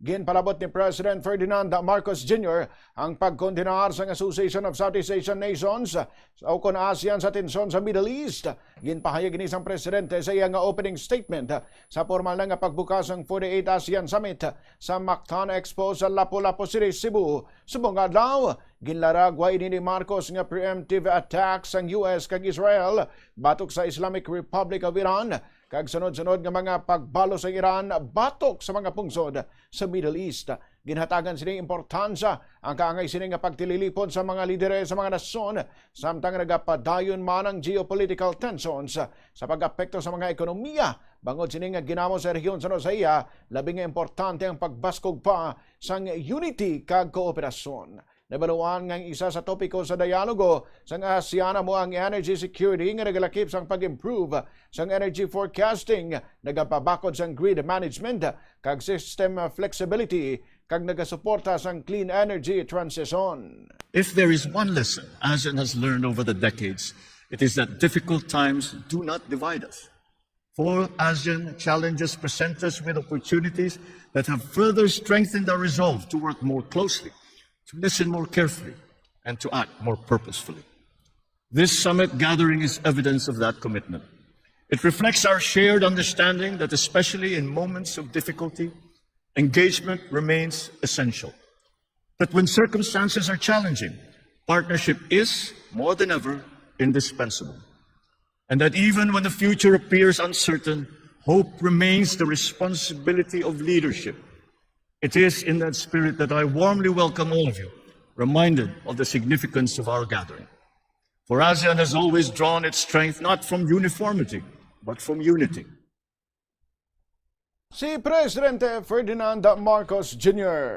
Ginpalabot ni President Ferdinand Marcos Jr. ang pagkondenar sa Association of Southeast Asian Nations sa ukon ASEAN sa tensyon sa Middle East. Ginpahayag ni isang presidente sa iyang opening statement sa formal nga pagbukas ng 48th ASEAN Summit sa Mactan Expo sa Lapu-Lapu City, Cebu. Subong adlaw, ginlaragway ni Marcos nga preemptive attacks ang US kag Israel batok sa Islamic Republic of Iran kag sunod-sunod nga mga pagbalo sa Iran batok sa mga pungsod sa Middle East. Ginhatagan sining importansya ang kaangay sining nga pagtililipon sa mga lidere sa mga nasyon samtang nagapadayon man ang geopolitical tensions sa pag-apekto sa mga ekonomiya. Bangod sining nga ginamo sa rehiyon sa Nosaya, labing nga importante ang pagbaskog pa sang unity kag kooperasyon. Nabaluan nga isa sa topiko sa dialogo sang ASEAN mo ang energy security nga nagalakip sang pag-improve sang energy forecasting, nagapabakod sang grid management kag system flexibility kag nagasuporta sang clean energy transition. If there is one lesson ASEAN has learned over the decades, it is that difficult times do not divide us. For ASEAN, challenges present us with opportunities that have further strengthened our resolve to work more closely, to listen more carefully, and to act more purposefully. This summit gathering is evidence of that commitment. It reflects our shared understanding that especially in moments of difficulty, engagement remains essential. That when circumstances are challenging, partnership is, more than ever, indispensable. And that even when the future appears uncertain, hope remains the responsibility of leadership. It is in that spirit that I warmly welcome all of you, reminded of the significance of our gathering. For ASEAN has always drawn its strength not from uniformity, but from unity. Si Presidente Ferdinand Marcos Jr.